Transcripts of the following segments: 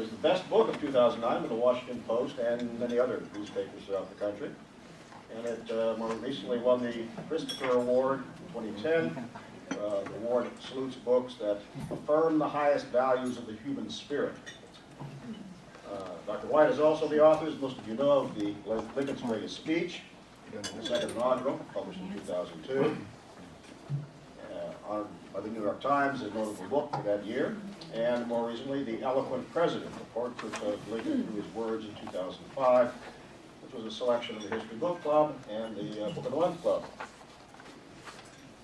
is the best book of 2009 by the Washington Post and many other newspapers throughout the country. And it more recently won the Christopher Award in 2010. The award salutes books that affirm the highest values of the human spirit. Dr. White is also the author, as most of you know, of the Lincoln's Greatest Speech, the second inaugural, published in 2002. Honored by the New York Times as notable book for that year, and more recently, The Eloquent President, a portrait of Lincoln through his words in 2005, which was a selection of the History Book Club and the Book of the Month Club.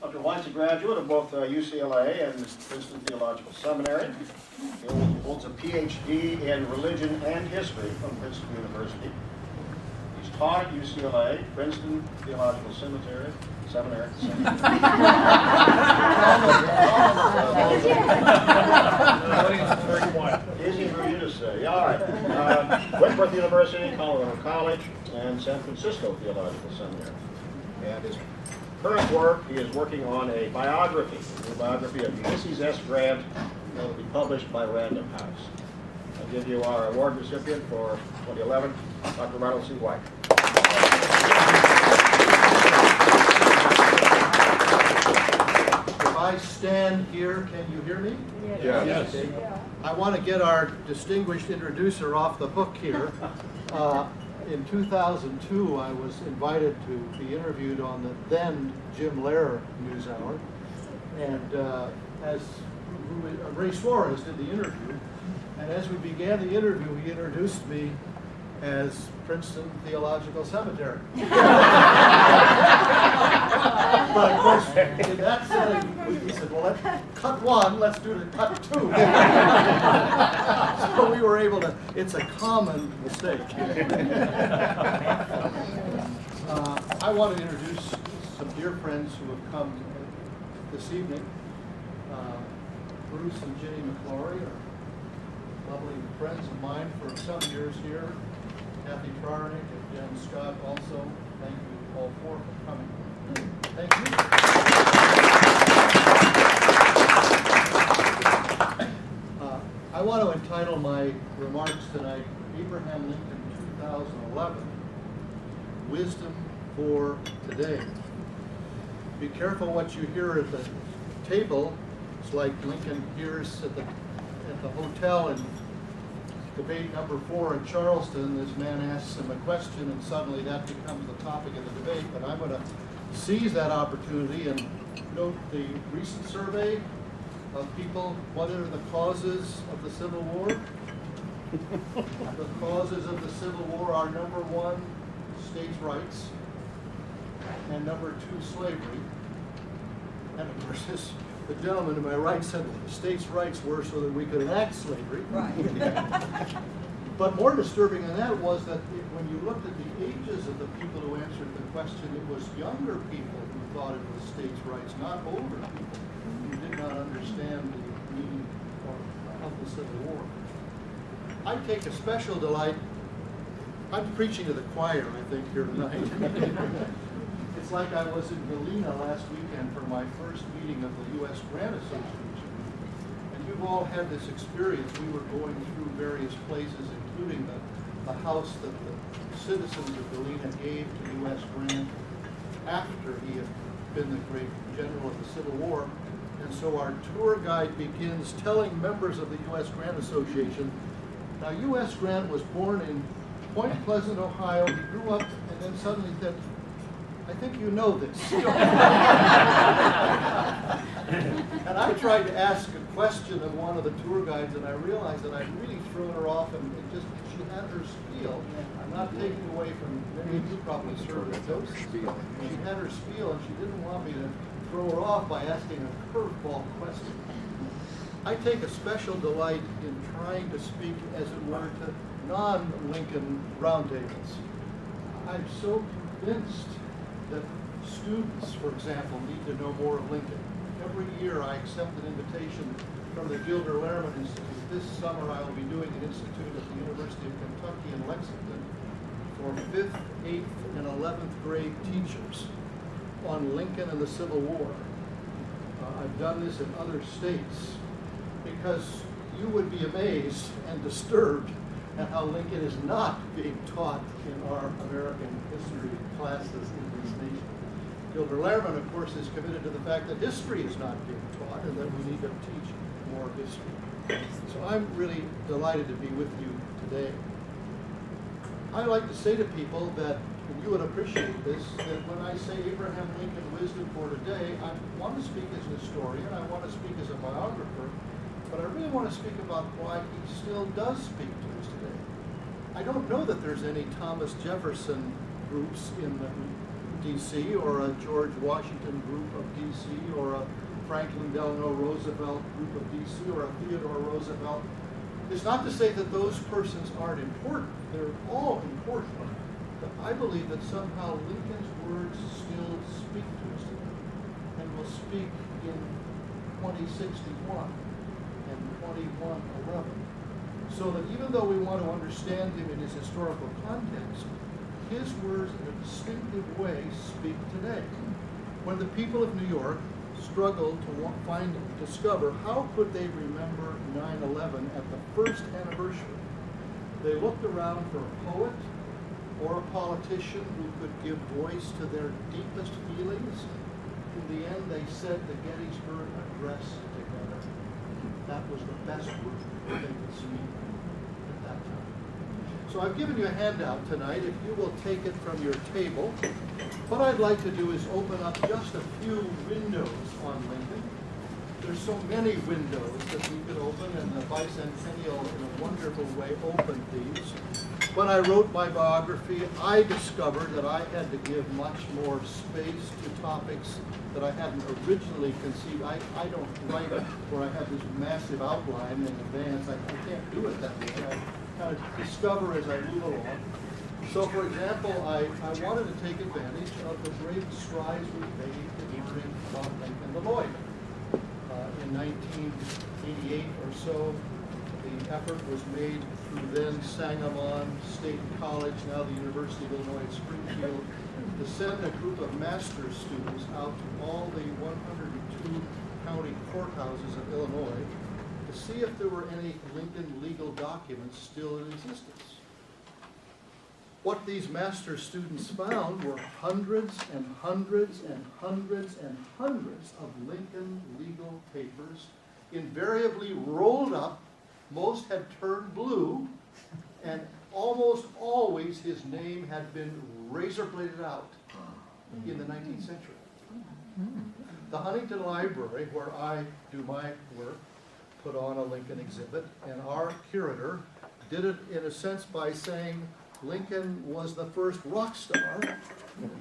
Dr. White's a graduate of both UCLA and Princeton Theological Seminary. He holds a PhD in religion and history from Princeton University. He's taught at UCLA, Princeton Theological Seminary. Easy for you to say. All right. Whitworth University, Colorado College, and San Francisco Theological Seminary. And his current work, he is working on a biography, of Ulysses S. Grant, that will be published by Random House. I'll give you our award recipient for 2011, Dr. Ronald C. White. If I stand here, can you hear me? Yes. Okay. I want to get our distinguished introducer off the hook here. In 2002, I was invited to be interviewed on the then Jim Lehrer NewsHour, and Ray Suarez did the interview. And as we began the interview, he introduced me as Princeton Theological Seminary. But of course, in that setting, we said, well, let's cut one, let's do the cut two. So we were able to, it's a common mistake. I want to introduce some dear friends who have come this evening. Bruce and Ginny McClory are lovely friends of mine for some years here. Kathy Trarnick and Jen Scott also. Thank you all four for coming. Thank you. I want to entitle my remarks tonight, Abraham Lincoln 2011, Wisdom for Today. Be careful what you hear at the table. It's like Lincoln hears at the hotel in debate number 4 in Charleston. This man asks him a question and suddenly that becomes the topic of the debate. But I'm going to seize that opportunity and note the recent survey of people. What are the causes of the Civil War? The causes of the Civil War are number 1, states' rights, and number 2, slavery. And of course, the gentleman to my right said the states' rights were so that we could enact slavery. Right. But more disturbing than that was that when you looked at the ages of the people who answered the question, it was younger people who thought it was states' rights, not older people who did not understand the meaning of the Civil War. I take a special delight. I'm preaching to the choir, I think, here tonight. It's like I was in Galena last weekend for my first meeting of the U.S. Grant Association. And you've all had this experience. We were going through various places, including the house that the citizens of Galena gave to U.S. Grant after he had been the great general of the Civil War. And so our tour guide begins telling members of the U.S. Grant Association, now U.S. Grant was born in Point Pleasant, Ohio. He grew up and then suddenly said, I think you know this. And I tried to ask a question of one of the tour guides, and I realized that I'd really thrown her off, and she had her spiel. I'm not taking away from many of you probably served at those spiel. She had her spiel, and she didn't want me to throw her off by asking a curveball question. I take a special delight in trying to speak, as it were, to non-Lincoln roundtables. I'm so convinced that students, for example, need to know more of Lincoln. Every year I accept an invitation from the Gilder Lehrman Institute. This summer I will be doing an institute at the University of Kentucky in Lexington for 5th, 8th, and 11th grade teachers on Lincoln and the Civil War. I've done this in other states because you would be amazed and disturbed at how Lincoln is not being taught in our American history classes in this nation. Gilder Lehrman, of course, is committed to the fact that history is not being taught and that we need to teach more history. So I'm really delighted to be with you today. I like to say to people that, and you would appreciate this, that when I say Abraham Lincoln Wisdom for Today, I want to speak as an historian, I want to speak as a biographer, but I really want to speak about why he still does speak to us today. I don't know that there's any Thomas Jefferson groups in D.C. or a George Washington group of D.C. or a Franklin Delano Roosevelt group of D.C. or a Theodore Roosevelt. It's not to say that those persons aren't important. They're all important. But I believe that somehow Lincoln's words still speak to us today and will speak in 2061 and 2111. So that even though we want to understand him in his historical context, his words in a distinctive way speak today. When the people of New York struggled to discover how could they remember 9/11 at the first anniversary, they looked around for a poet or a politician who could give voice to their deepest feelings. In the end, they said the Gettysburg Address together. That was the best word they could speak at that time. So I've given you a handout tonight. If you will take it from your table, what I'd like to do is open up just a few windows on Lincoln. There's so many windows that we could open, and the bicentennial, in a wonderful way, opened these. When I wrote my biography, I discovered that I had to give much more space to topics that I hadn't originally conceived. I don't write where I have this massive outline in advance. I can't do it that way. I kind of discover as I move along. So, for example, I wanted to take advantage of the great strides we made in learning about Lincoln the lawyer. In 1988 or so, the effort was made through then Sangamon State College, now the University of Illinois at Springfield, to send a group of master's students out to all the 102 county courthouses of Illinois to see if there were any Lincoln legal documents still in existence. What these master's students found were hundreds and hundreds and hundreds and hundreds of Lincoln legal papers, invariably rolled up. Most had turned blue, and almost always his name had been razor bladed out in the 19th century. The Huntington Library, where I do my work, put on a Lincoln exhibit, and our curator did it in a sense by saying Lincoln was the first rock star,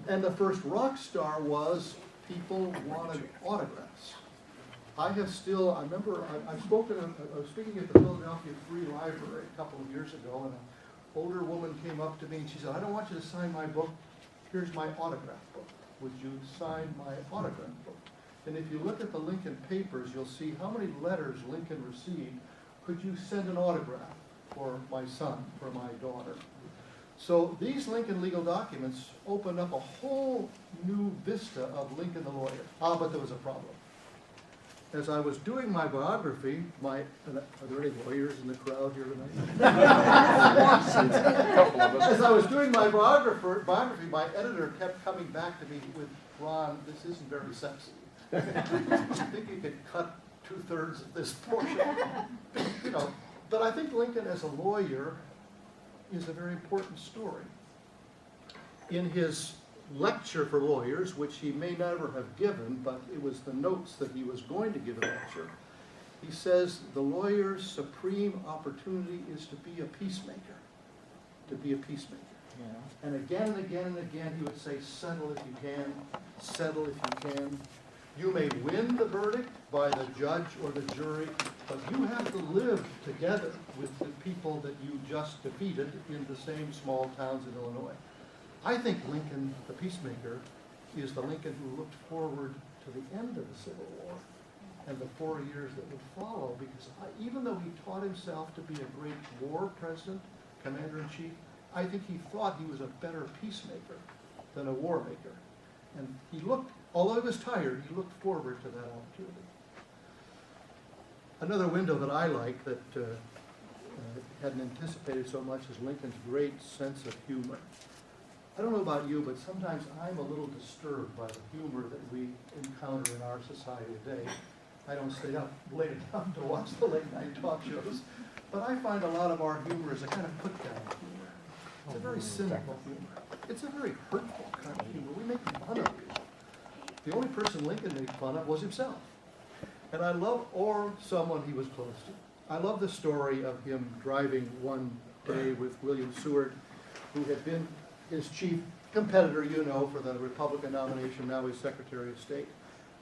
and the first rock star was people wanted autographs. I remember I was speaking at the Philadelphia Free Library a couple of years ago, and an older woman came up to me and she said, "I don't want you to sign my book, here's my autograph book. Would you sign my autograph book?" And if you look at the Lincoln papers, you'll see how many letters Lincoln received. Could you send an autograph for my son, for my daughter? So these Lincoln legal documents opened up a whole new vista of Lincoln the lawyer. But there was a problem. As I was doing my biography, are there any lawyers in the crowd here tonight? As I was doing my biography, my editor kept coming back to me with, "Ron, this isn't very sexy. I think you could cut 2/3 of this portion." But I think Lincoln as a lawyer is a very important story. In his lecture for lawyers, which he may never have given, but it was the notes that he was going to give a lecture, he says the lawyer's supreme opportunity is to be a peacemaker. To be a peacemaker. Yeah. And again and again and again he would say, settle if you can, settle if you can. You may win the verdict by the judge or the jury, but you have to live together with the people that you just defeated in the same small towns in Illinois. I think Lincoln, the peacemaker, is the Lincoln who looked forward to the end of the Civil War and the 4 years that would follow, because even though he taught himself to be a great war president, commander-in-chief, I think he thought he was a better peacemaker than a war maker. And he looked, although he was tired, he looked forward to that opportunity. Another window that I like that hadn't anticipated so much is Lincoln's great sense of humor. I don't know about you, but sometimes I'm a little disturbed by the humor that we encounter in our society today. I don't stay up late enough to watch the late night talk shows, but I find a lot of our humor is a kind of put down humor. It's a very cynical humor. It's a very hurtful kind of humor. We make fun of people. The only person Lincoln made fun of was himself. And I love, or someone he was close to. I love the story of him driving one day with William Seward, who had been his chief competitor, you know, for the Republican nomination, now he's Secretary of State.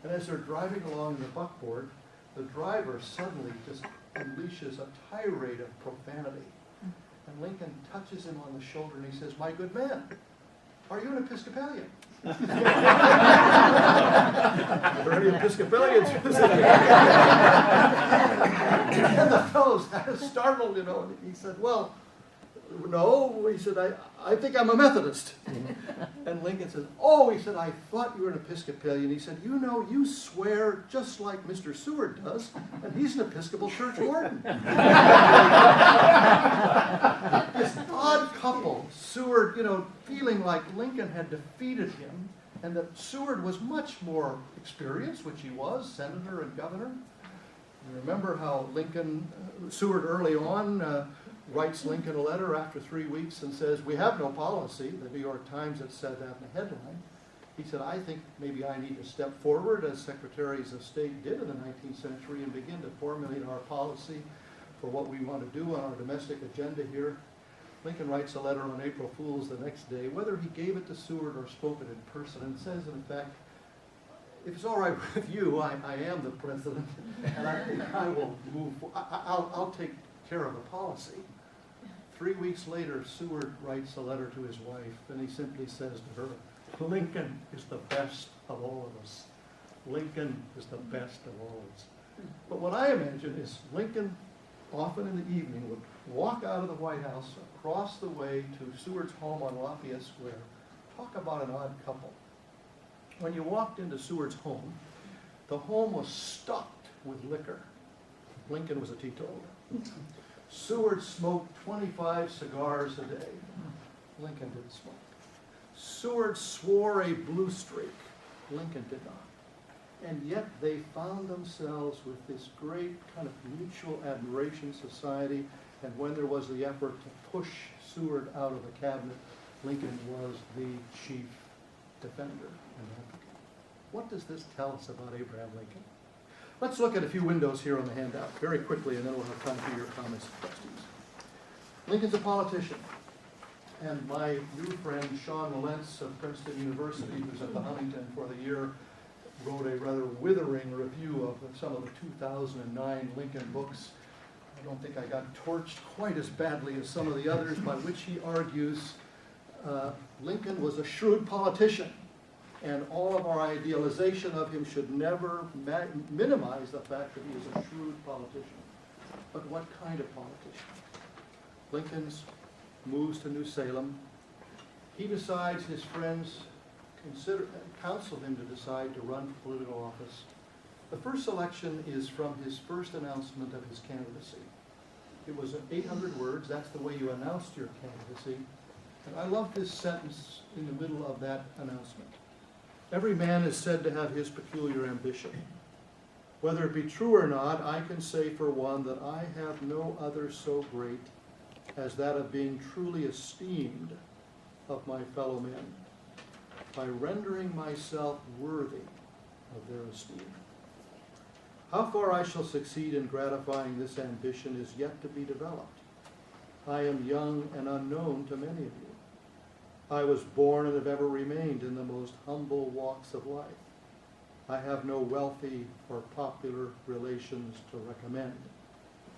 And as they're driving along in the buckboard, the driver suddenly just unleashes a tirade of profanity. And Lincoln touches him on the shoulder and he says, "My good man, are you an Episcopalian?" Are there any Episcopalians? And the fellow's kind of startled, you know, and he said, "Well, no," he said, I think I'm a Methodist. And Lincoln said, "Oh," he said, "I thought you were an Episcopalian." He said, "You know, you swear just like Mr. Seward does, and he's an Episcopal church warden." This odd couple, Seward, you know, feeling like Lincoln had defeated him, and that Seward was much more experienced, which he was, senator and governor. You remember how Seward early on writes Lincoln a letter after 3 weeks and says, "We have no policy." The New York Times had said that in the headline. He said, "I think maybe I need to step forward, as secretaries of state did in the 19th century, and begin to formulate our policy for what we want to do on our domestic agenda here." Lincoln writes a letter on April Fool's the next day, whether he gave it to Seward or spoke it in person, and says, in effect, "If it's all right with you, I am the president, and I think I will move, I'll take care of the policy." 3 weeks later, Seward writes a letter to his wife, and he simply says to her, "Lincoln is the best of all of us. Lincoln is the best of all of us." But what I imagine is Lincoln, often in the evening, would walk out of the White House, across the way to Seward's home on Lafayette Square. Talk about an odd couple. When you walked into Seward's home, the home was stocked with liquor. Lincoln was a teetotaler. Seward smoked 25 cigars a day. Lincoln didn't smoke. Seward swore a blue streak. Lincoln did not. And yet they found themselves with this great kind of mutual admiration society, and when there was the effort to push Seward out of the cabinet, Lincoln was the chief defender and advocate. What does this tell us about Abraham Lincoln? Let's look at a few windows here on the handout very quickly, and then we'll have time for your comments and questions. Lincoln's a politician, and my new friend Sean Malentz of Princeton University, who's at the Huntington for the year, wrote a rather withering review of some of the 2009 Lincoln books. I don't think I got torched quite as badly as some of the others, by which he argues Lincoln was a shrewd politician, and all of our idealization of him should never minimize the fact that he is a shrewd politician. But what kind of politician? Lincoln moves to New Salem. He decides, his friends counsel him to decide to run for political office. The first selection is from his first announcement of his candidacy. It was 800 words. That's the way you announced your candidacy. And I love this sentence in the middle of that announcement. "Every man is said to have his peculiar ambition. Whether it be true or not, I can say for one that I have no other so great as that of being truly esteemed of my fellow men, by rendering myself worthy of their esteem. How far I shall succeed in gratifying this ambition is yet to be developed. I am young and unknown to many of you. I was born and have ever remained in the most humble walks of life. I have no wealthy or popular relations to recommend."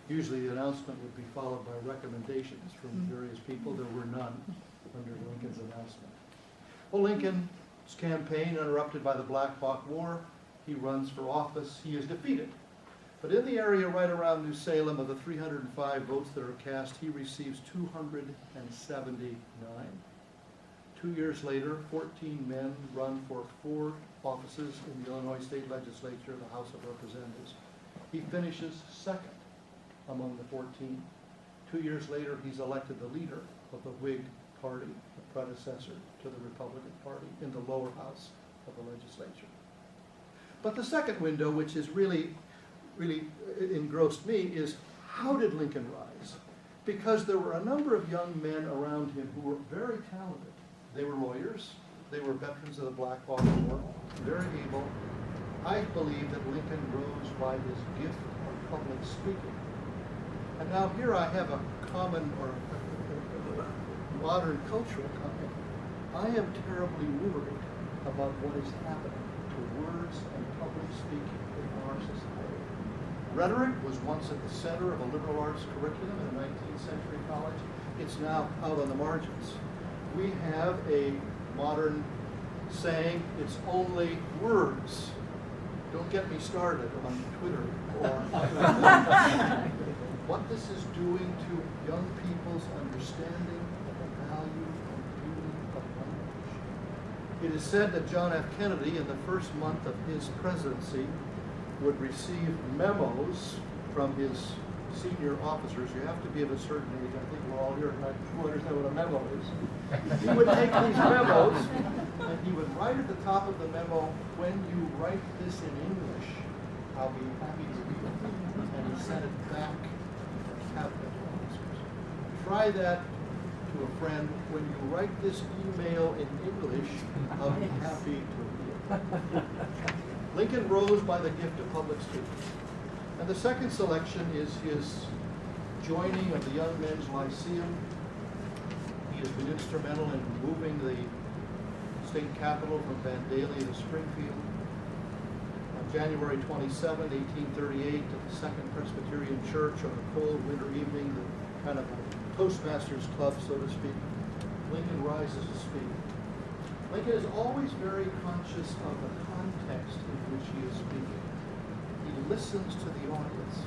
Usually the announcement would be followed by recommendations from various people. There were none under Lincoln's announcement. Well, Lincoln's campaign interrupted by the Black Hawk War. He runs for office. He is defeated. But in the area right around New Salem, of the 305 votes that are cast, he receives 279. 2 years later, 14 men run for 4 offices in the Illinois State Legislature, the House of Representatives. He finishes second among the 14. 2 years later, he's elected the leader of the Whig Party, the predecessor to the Republican Party, in the lower house of the legislature. But the second window, which is really engrossed me, is how did Lincoln rise? Because there were a number of young men around him who were very talented. They were lawyers, they were veterans of the Black Hawk War, very able. I believe that Lincoln rose by his gift of public speaking. And now here I have a common or modern cultural comment. I am terribly worried about what is happening to words and public speaking in our society. Rhetoric was once at the center of a liberal arts curriculum in a 19th century college. It's now out on the margins. We have a modern saying, it's only words. Don't get me started on Twitter or what this is doing to young people's understanding of the value and beauty of language. It is said that John F. Kennedy, in the first month of his presidency, would receive memos from his senior officers. You have to be of a certain age. I think we're all here tonight who understand what a memo is. He would take these memos and he would write at the top of the memo, when you write this in English, I'll be happy to read it. And he sent it back to the cabinet officers. Try that to a friend. When you write this email in English, I'll be happy to read it. Lincoln rose by the gift of public speaking. And the second selection is his joining of the Young Men's Lyceum. He has been instrumental in moving the state capital from Vandalia to Springfield. On January 27, 1838, at the Second Presbyterian Church on a cold winter evening, the kind of a Toastmasters Club, so to speak, Lincoln rises to speak. Lincoln is always very conscious of the context in which he is speaking. He listens to the audience.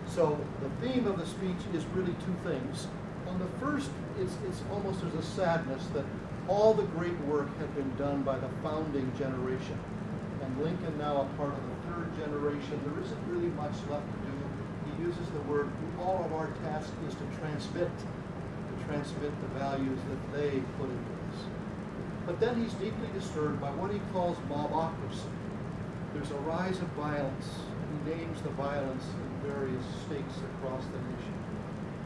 So the theme of the speech is really two things. On the first, it's almost there's a sadness that all the great work had been done by the founding generation. And Lincoln, now a part of the third generation, there isn't really much left to do. He uses the word, all of our task is to transmit the values that they put into us. But then he's deeply disturbed by what he calls mobocracy. There's a rise of violence. He names the violence in various states across the nation.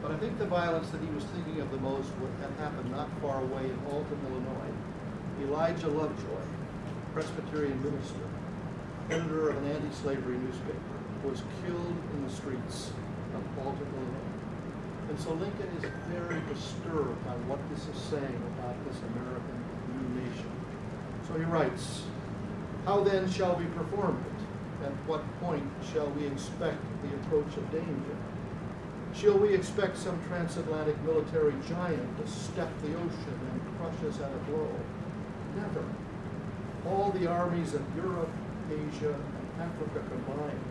But I think the violence that he was thinking of the most would have happened not far away in Alton, Illinois. Elijah Lovejoy, Presbyterian minister, editor of an anti-slavery newspaper, was killed in the streets of Alton, Illinois. And so Lincoln is very disturbed by what this is saying about this American new nation. So he writes, how then shall we perform it? At what point shall we expect the approach of danger? Shall we expect some transatlantic military giant to step the ocean and crush us at a blow? Never. All the armies of Europe, Asia, and Africa combined,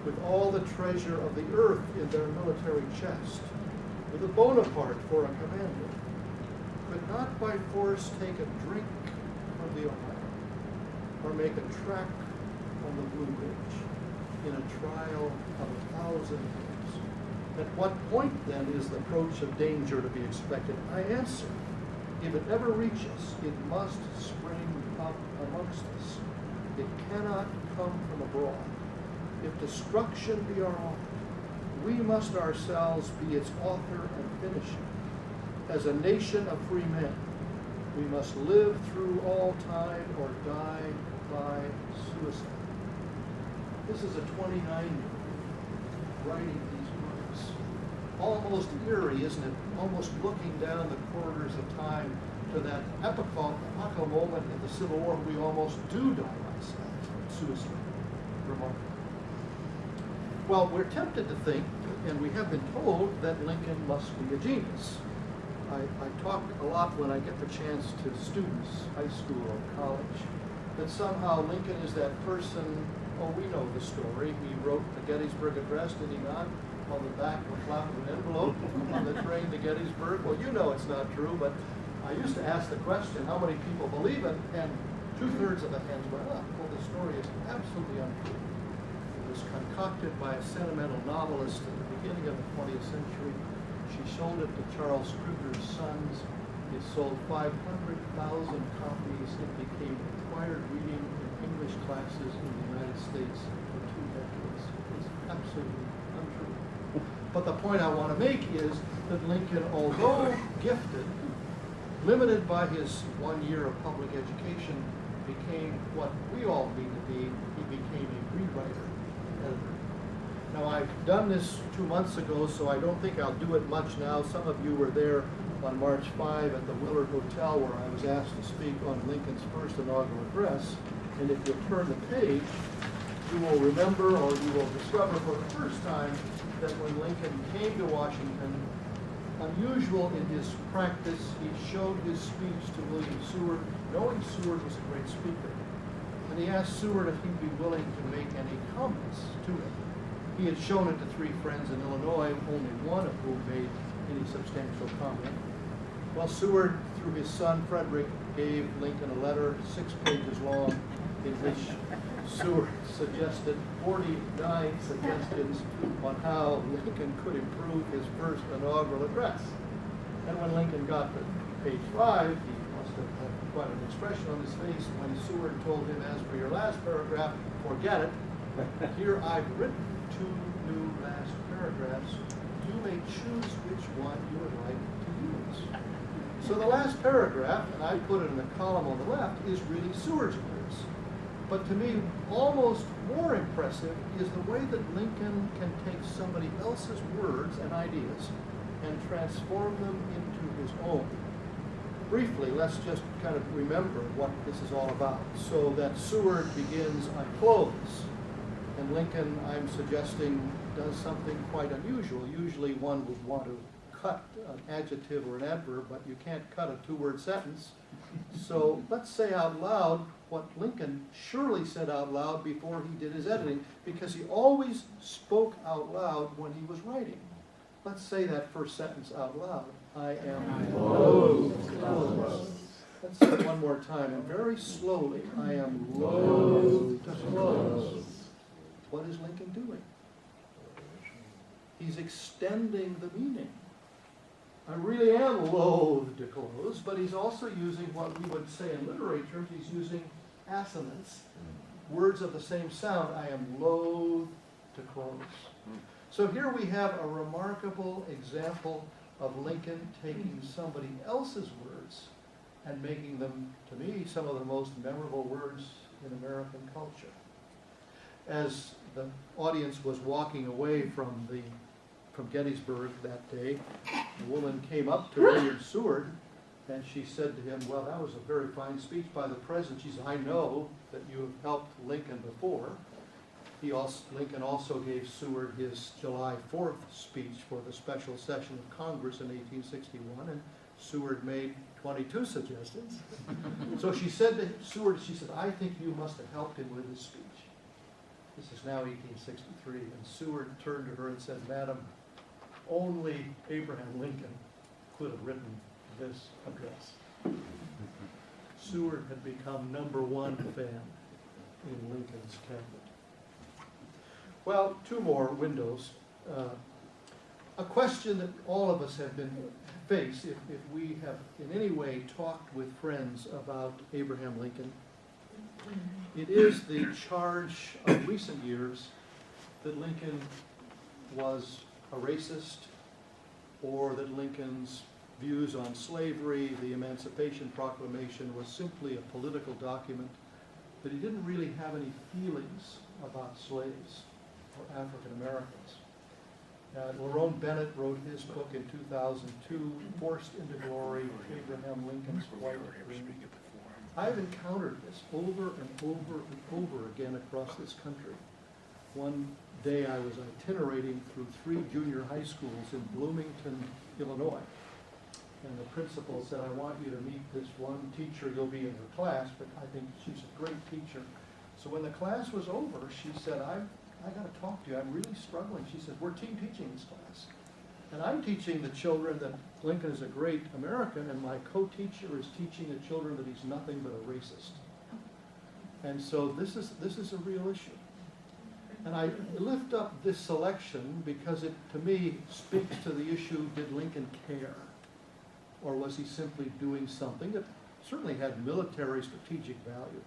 with all the treasure of the earth in their military chest, with a Bonaparte for a commander, could not by force take a drink from the Ohio, or make a track on the Blue Ridge in a trial of 1,000 years. At what point, then, is the approach of danger to be expected? I answer, if it ever reaches, it must spring up amongst us. It cannot come from abroad. If destruction be our author, we must ourselves be its author and finisher. As a nation of free men, we must live through all time or die by suicide. This is a 29-year-old writing these words. Almost eerie, isn't it? Almost looking down the corridors of time to that epochal moment in the Civil War when we almost do die by suicide. Remarkable. Well, we're tempted to think, and we have been told, that Lincoln must be a genius. I talk a lot when I get the chance to students, high school or college, that somehow Lincoln is that person. Oh, we know the story. He wrote the Gettysburg Address, did he not? On the back of a flap of an envelope on the train to Gettysburg. Well, you know it's not true, but I used to ask the question, how many people believe it? And 2/3 of the hands went up. Well, the story is absolutely untrue. was concocted by a sentimental novelist at the beginning of the 20th century. She sold it to Charles Scribner's sons. It sold 500,000 copies. It became required reading in English classes in the United States for 2 decades. It's absolutely untrue. But the point I want to make is that Lincoln, although gifted, limited by his 1 year of public education, became what we all need to be. He became a rewriter, editor. Now, I've done this 2 months ago, so I don't think I'll do it much now. Some of you were there on March 5 at the Willard Hotel where I was asked to speak on Lincoln's first inaugural address. And if you'll turn the page, you will remember, or you will discover for the first time, that when Lincoln came to Washington, unusual in his practice, he showed his speech to William Seward, knowing Seward was a great speaker. And he asked Seward if he'd be willing to make any comments to it. He had shown it to 3 friends in Illinois, only one of whom made any substantial comment. Well, Seward, through his son Frederick, gave Lincoln a letter 6 pages long in which Seward suggested 49 suggestions on how Lincoln could improve his first inaugural address. And when Lincoln got to page 5, he must have had quite an expression on his face when Seward told him, as for your last paragraph, forget it. Here I've written 2 new last paragraphs. You may choose which one you would like to use. So the last paragraph, and I put it in the column on the left, is really Seward's words. But to me, almost more impressive is the way that Lincoln can take somebody else's words and ideas and transform them into his own. Briefly, let's just kind of remember what this is all about. So that Seward begins, I close. And Lincoln, I'm suggesting, does something quite unusual. Usually one would want to cut an adjective or an adverb, but you can't cut a 2-word sentence. So let's say out loud what Lincoln surely said out loud before he did his editing, because he always spoke out loud when he was writing. Let's say that first sentence out loud. I am loath to close. Let's say it one more time, and very slowly. I am loath to close. What is Lincoln doing? He's extending the meaning. I really am loath to close, but he's also using what we would say in literary terms, he's using assonance, words of the same sound. I am loath to close. So here we have a remarkable example of Lincoln taking somebody else's words and making them, to me, some of the most memorable words in American culture. As the audience was walking away from Gettysburg that day, a woman came up to William Seward and she said to him, well, that was a very fine speech by the president. She said, I know that you have helped Lincoln before. Lincoln also gave Seward his July 4th speech for the special session of Congress in 1861, and Seward made 22 suggestions. So she said to Seward, she said, I think you must have helped him with his speech. This is now 1863, and Seward turned to her and said, Madam, only Abraham Lincoln could have written this address. Seward had become #1 fan in Lincoln's cabinet. Well, 2 more windows. A question that all of us have been faced if we have in any way talked with friends about Abraham Lincoln. It is the charge of recent years that Lincoln was a racist, or that Lincoln's views on slavery, the Emancipation Proclamation, was simply a political document, that he didn't really have any feelings about slaves or African Americans. Lerone Bennett wrote his book in 2002, Forced into Glory, Abraham Lincoln's White Dream. I've encountered this over and over and over again across this country. One day I was itinerating through 3 junior high schools in Bloomington, Illinois. And the principal said, I want you to meet this one teacher. You'll be in her class, but I think she's a great teacher. So when the class was over, she said, I got to talk to you. I'm really struggling. She said, we're team teaching this class. And I'm teaching the children that Lincoln is a great American, and my co-teacher is teaching the children that he's nothing but a racist. And so this is a real issue. And I lift up this selection because it, to me, speaks to the issue, did Lincoln care? Or was he simply doing something that certainly had military strategic value?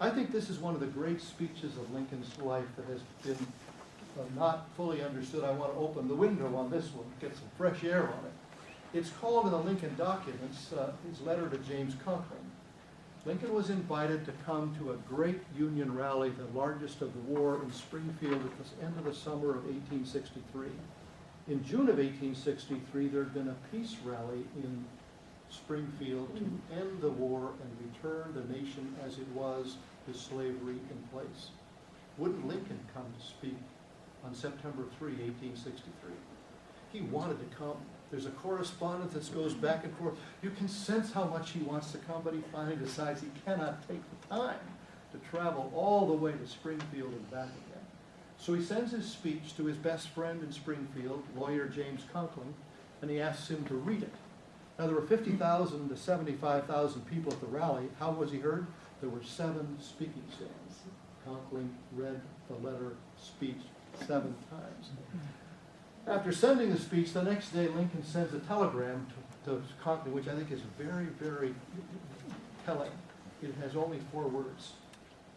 I think this is one of the great speeches of Lincoln's life that has been not fully understood. I want to open the window on this one, get some fresh air on it. It's called in the Lincoln documents, his letter to James Conkling. Lincoln was invited to come to a great Union rally, the largest of the war, in Springfield at the end of the summer of 1863. In June of 1863, there had been a peace rally in Springfield to end the war and return the nation as it was with slavery in place. Wouldn't Lincoln come to speak on September 3, 1863? He wanted to come. There's a correspondence that goes back and forth. You can sense how much he wants to come, but he finally decides he cannot take the time to travel all the way to Springfield and back again. So he sends his speech to his best friend in Springfield, lawyer James Conkling, and he asks him to read it. Now, there were 50,000 to 75,000 people at the rally. How was he heard? There were 7 speaking stands. Conkling read the letter speech 7 times. After sending the speech, the next day Lincoln sends a telegram to Conkling, which I think is very, very telling. It has only 4 words.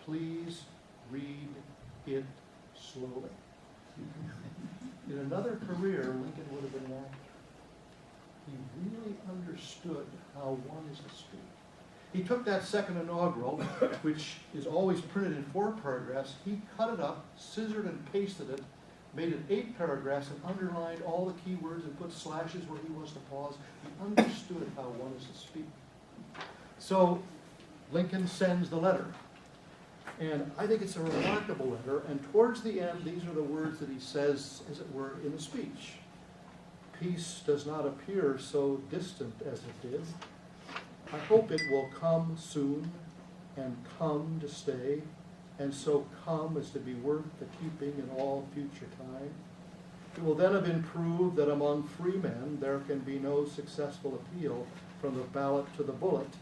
Please read it slowly. In another career, Lincoln would have been an actor. He really understood how one is to speak. He took that second inaugural, which is always printed in 4 paragraphs, he cut it up, scissored and pasted it, made it 8 paragraphs and underlined all the key words and put slashes where he was to pause. He understood how one is to speak. So Lincoln sends the letter. And I think it's a remarkable letter. And towards the end, these are the words that he says, as it were, in the speech. Peace does not appear so distant as it did. I hope it will come soon and come to stay, and so come as to be worth the keeping in all future time. It will then have been proved that among free men there can be no successful appeal from the ballot to the bullet,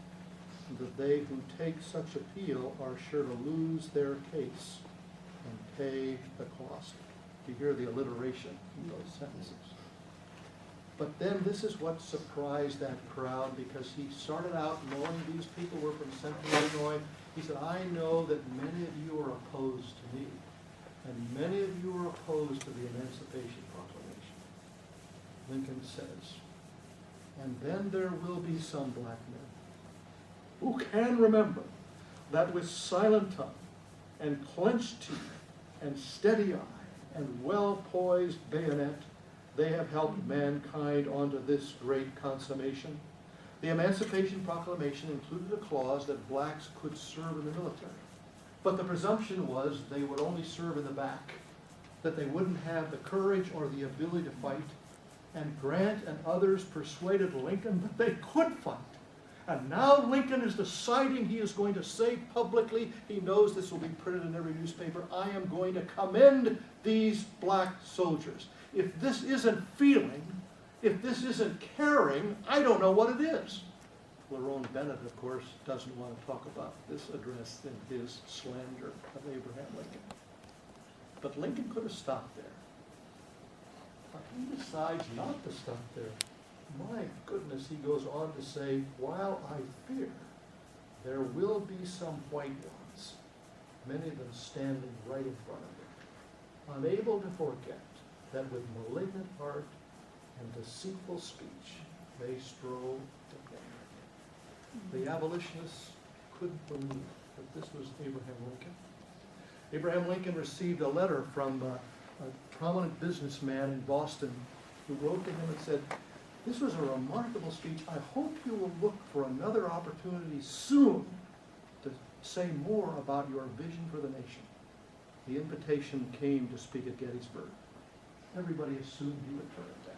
and that they who take such appeal are sure to lose their case and pay the cost. You hear the alliteration in those sentences. But then this is what surprised that crowd, because he started out knowing these people were from Central Illinois. He said, I know that many of you are opposed to me, and many of you are opposed to the Emancipation Proclamation. Lincoln says, and then there will be some black men who can remember that with silent tongue and clenched teeth and steady eye and well-poised bayonet, they have helped mankind onto this great consummation. The Emancipation Proclamation included a clause that blacks could serve in the military. But the presumption was they would only serve in the back, that they wouldn't have the courage or the ability to fight. And Grant and others persuaded Lincoln that they could fight. And now Lincoln is deciding he is going to say publicly, he knows this will be printed in every newspaper, I am going to commend these black soldiers. If this isn't feeling, if this isn't caring, I don't know what it is. Lerone Bennett, of course, doesn't want to talk about this address in his slander of Abraham Lincoln. But Lincoln could have stopped there. But he decides not to stop there. My goodness, he goes on to say, while I fear there will be some white ones, many of them standing right in front of him, unable to forget that with malignant heart and deceitful speech they strove to gain. The abolitionists couldn't believe that this was Abraham Lincoln. Abraham Lincoln received a letter from a prominent businessman in Boston who wrote to him and said, this was a remarkable speech. I hope you will look for another opportunity soon to say more about your vision for the nation. The invitation came to speak at Gettysburg. Everybody assumed he would turn it down.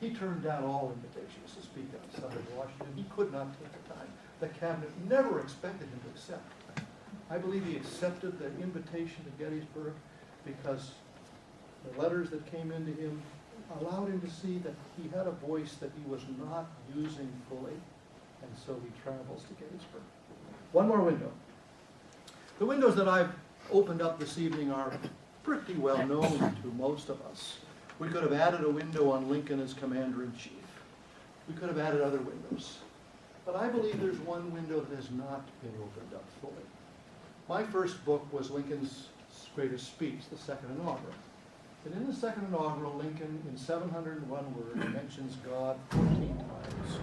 He turned down all invitations to speak outside of Washington. He could not take the time. The cabinet never expected him to accept. I believe he accepted the invitation to Gettysburg because the letters that came into him allowed him to see that he had a voice that he was not using fully, and so he travels to Gettysburg. One more window. The windows that I've opened up this evening are pretty well known to most of us. We could have added a window on Lincoln as Commander-in-Chief. We could have added other windows. But I believe there's one window that has not been opened up fully. My first book was Lincoln's greatest speech, the Second Inaugural. And in the Second Inaugural, Lincoln, in 701 words, mentions God 14 times,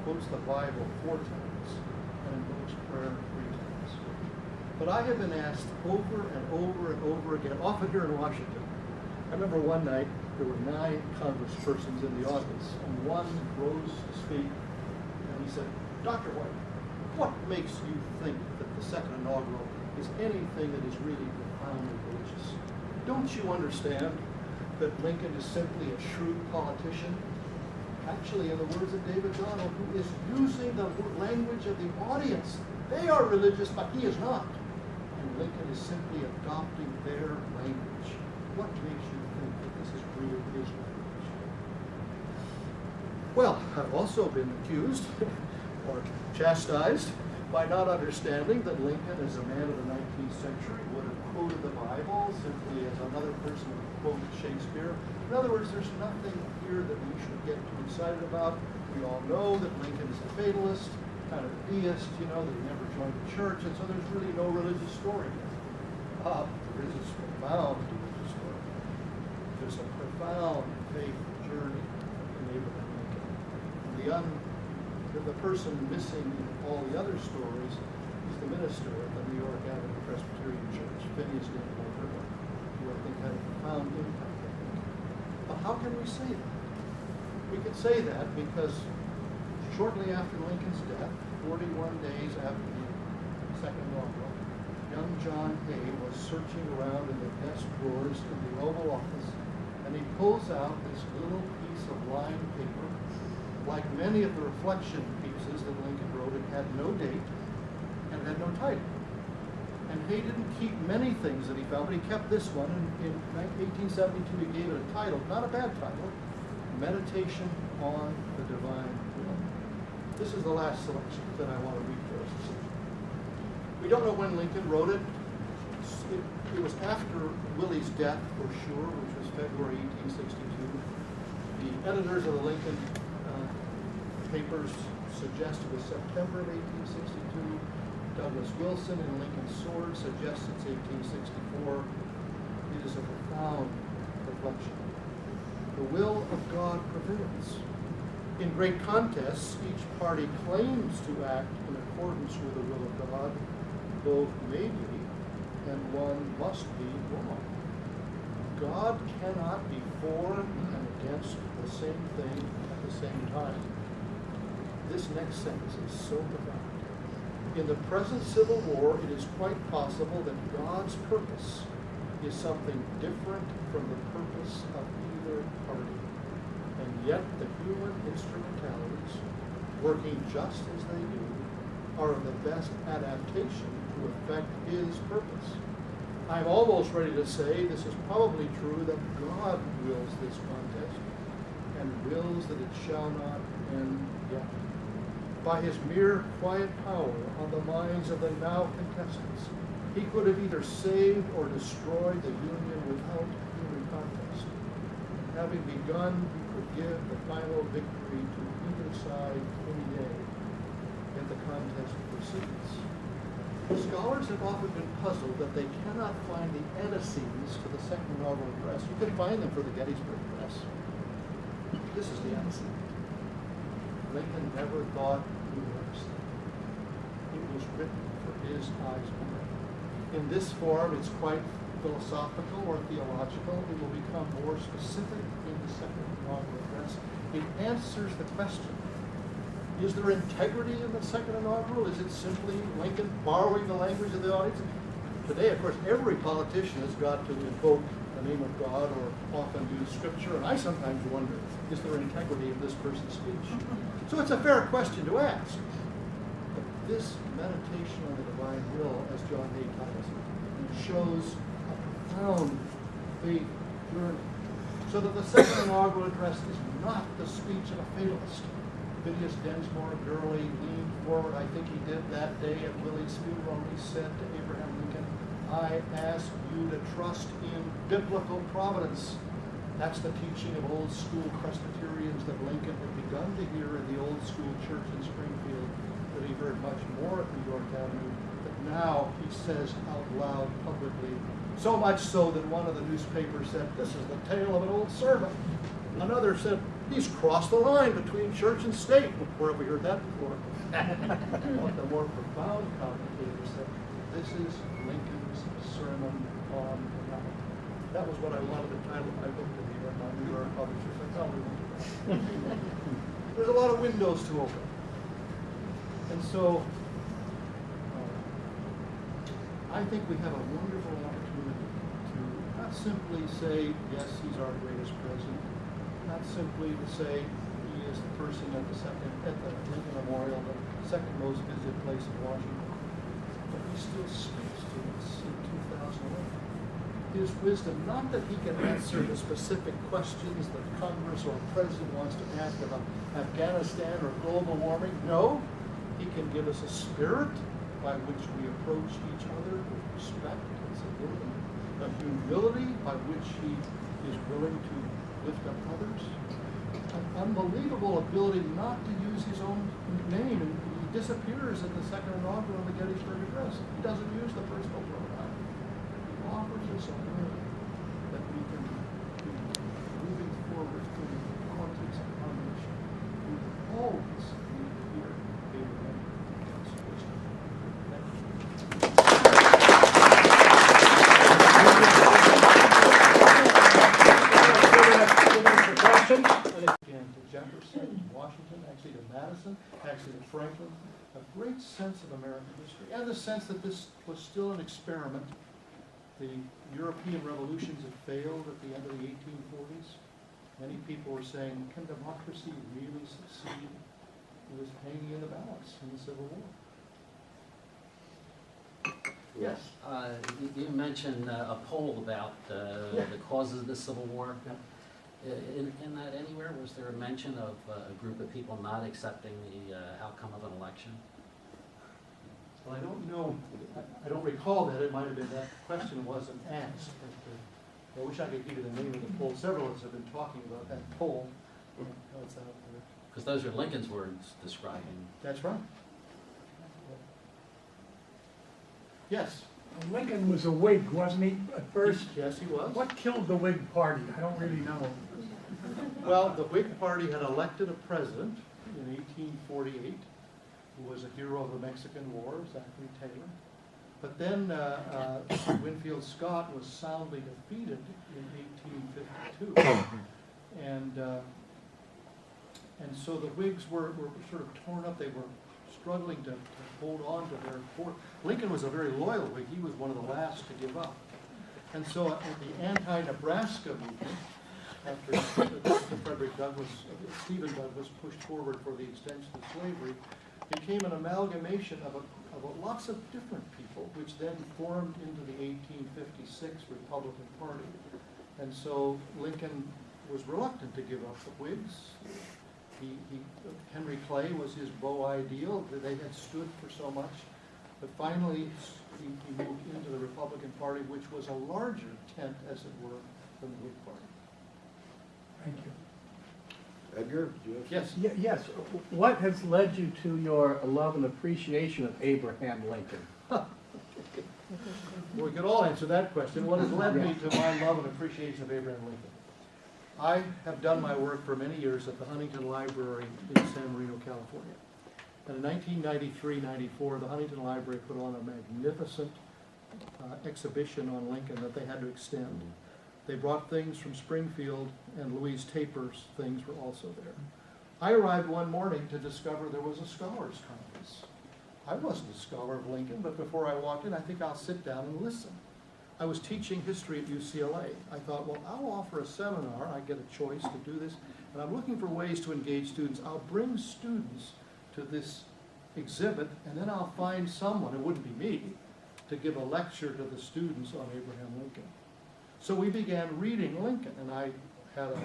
quotes the Bible 4 times, and invokes prayer 3 times. But I have been asked over and over and over again, often here in Washington. I remember one night, there were 9 congresspersons in the audience, and one rose to speak, and he said, Dr. White, what makes you think that the Second Inaugural is anything that is really profoundly religious? Don't you understand that Lincoln is simply a shrewd politician? Actually, in the words of David Donald, who is using the language of the audience. They are religious, but he is not. And Lincoln is simply adopting their language. What makes you think that this is really his language? Well, I've also been accused or chastised by not understanding that Lincoln, as a man of the 19th century, would have quoted the Bible simply as another person would quote Shakespeare. In other words, there's nothing here that we should get too excited about. We all know that Lincoln is a fatalist, kind of a deist, that he never joined the church, and so there's really no religious story here. There is a profound religious story. There's a profound faith journey in Abraham Lincoln. The person missing in all the other stories is the minister at the New York Avenue Presbyterian Church, Phineas Daniel Burton, who I think had a profound impact on Lincoln. But how can we say that? We can say that because shortly after Lincoln's death, 41 days after the Second Inaugural, young John Hay was searching around in the desk drawers in the Oval Office, and he pulls out this little piece of lined paper. Like many of the reflection pieces that Lincoln wrote, it had no date and it had no title. And Hay didn't keep many things that he found, but he kept this one. In 1872, he gave it a title, not a bad title, Meditation on the Divine Will. This is the last selection that I want to read for us this evening. We don't know when Lincoln wrote it. It was after Willie's death, for sure, which was February 1862. The editors of the Lincoln papers suggest it was September of 1862. Douglas Wilson in Lincoln's Sword suggests it's 1864. It is a profound reflection. The will of God prevails. In great contests, each party claims to act in accordance with the will of God. Both may be, and one must be wrong. God cannot be for and against the same thing at the same time. This next sentence is so profound. In the present civil war, it is quite possible that God's purpose is something different from the purpose of either party. And yet the human instrumentalities, working just as they do, are of the best adaptation to effect his purpose. I'm almost ready to say this is probably true, that God wills this contest and wills that it shall not end yet. By his mere quiet power on the minds of the now contestants, he could have either saved or destroyed the Union without human contest. Having begun, he could give the final victory to either side any day, yet the contest proceeds. Scholars have often been puzzled that they cannot find the antecedents to the Second Inaugural Address. You can find them for the Gettysburg Address. This is the antecedent. Lincoln never thought he would ever see it. It was written for his eyes only. In this form, it's quite philosophical or theological. It will become more specific in the Second Inaugural Address. It answers the question, is there integrity in the Second Inaugural? Is it simply Lincoln borrowing the language of the audience? Today, of course, every politician has got to invoke the name of God or often use Scripture, and I sometimes wonder, is there integrity in this person's speech? So it's a fair question to ask. But this meditation on the divine will, as John Hay titles it, shows a profound faith journey. So that the Second Inaugural Address is not the speech of a fatalist. Phineas Densmore Gurley leaned forward, I think he did that day at Willie's funeral, he said to Abraham Lincoln, I ask you to trust in biblical providence. That's the teaching of old school Presbyterians that Lincoln had begun to hear in the old school church in Springfield, that he heard much more at New York Avenue, that now he says out loud publicly. So much so that one of the newspapers said, this is the tale of an old servant. Another said, he's crossed the line between church and state. Where have we heard that before? One of the more profound commentators said, this is Lincoln's Sermon on the Mount. That was what I wanted to title my book to be, and my New York publisher said, no, we won't do that. There's a lot of windows to open. And so, I think we have a wonderful opportunity to not simply say, yes, he's our greatest president, not simply to say he is the person at the Lincoln Memorial, the second most visited place in Washington, but he still speaks to us in 2011. His wisdom, not that he can answer the specific questions that Congress or president wants to ask about Afghanistan or global warming. No, he can give us a spirit by which we approach each other with respect and civility, a humility by which he is willing to lift up others, an unbelievable ability not to use his own name. And he disappears at the second inaugural of the Gettysburg Address. He doesn't use the personal pronoun. He offers us a way that we can be moving forward in politics and our mission. We always need to hear Abraham Lincoln's wisdom. Thank you. Again, to Jefferson, to Washington, actually to Madison, actually to Franklin, a great sense of American history, and the sense that this was still an experiment. The European revolutions had failed at the end of the 1840s. Many people were saying, can democracy really succeed? It was hanging in the balance in the Civil War. Yes. You mentioned a poll about the causes of the Civil War. Yeah. In that anywhere, was there a mention of a group of people not accepting the outcome of an election? Well, I don't know, I don't recall that. It might have been that question wasn't asked. But, I wish I could give you the name of the poll. Several of us have been talking about that poll. It's out there. Because those are Lincoln's words describing. That's right. Yes. Lincoln was a Whig, wasn't he, at first? Yes, he was. What killed the Whig Party? I don't really know. Well, the Whig Party had elected a president in 1848 who was a hero of the Mexican War, Zachary Taylor. But then Winfield Scott was soundly defeated in 1852. And so the Whigs were sort of torn up. They were struggling to hold on to their fort. Lincoln was a very loyal Whig. He was one of the last to give up. And so the anti-Nebraska movement, after Stephen Douglas pushed forward for the extension of slavery, became an amalgamation of lots of different people, which then formed into the 1856 Republican Party. And so Lincoln was reluctant to give up the Whigs. Henry Clay was his beau ideal. They had stood for so much. But finally, he moved into the Republican Party, which was a larger tent, as it were, than the Whig Party. Thank you. Edgar, do you have? Yes. Yes. What has led you to your love and appreciation of Abraham Lincoln? Well, we could all answer that question. What has led me to my love and appreciation of Abraham Lincoln? I have done my work for many years at the Huntington Library in San Marino, California. And in 1993-94, the Huntington Library put on a magnificent exhibition on Lincoln that they had to extend. They brought things from Springfield, and Louise Taper's things were also there. I arrived one morning to discover there was a scholars conference. I wasn't a scholar of Lincoln, but before I walked in, I think I'll sit down and listen. I was teaching history at UCLA. I thought, well, I'll offer a seminar. I get a choice to do this, and I'm looking for ways to engage students. I'll bring students to this exhibit, and then I'll find someone, it wouldn't be me, to give a lecture to the students on Abraham Lincoln. So we began reading Lincoln, and I had a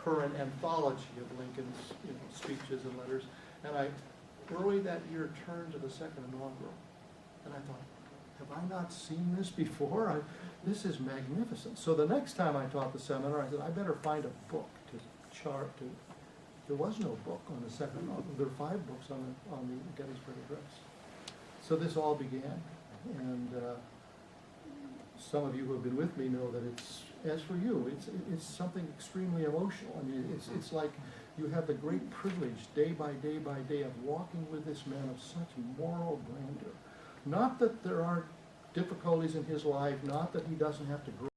current anthology of Lincoln's speeches and letters, and I early that year turned to the second inaugural, and I thought, have I not seen this before? This is magnificent. So the next time I taught the seminar, I said, I better find a book to chart. There was no book on the second. There were 5 books on the Gettysburg Address. So this all began, and some of you who have been with me know that it's, as for you, it's something extremely emotional. I mean, it's like you have the great privilege, day by day by day, of walking with this man of such moral grandeur. Not that there aren't difficulties in his life, not that he doesn't have to grow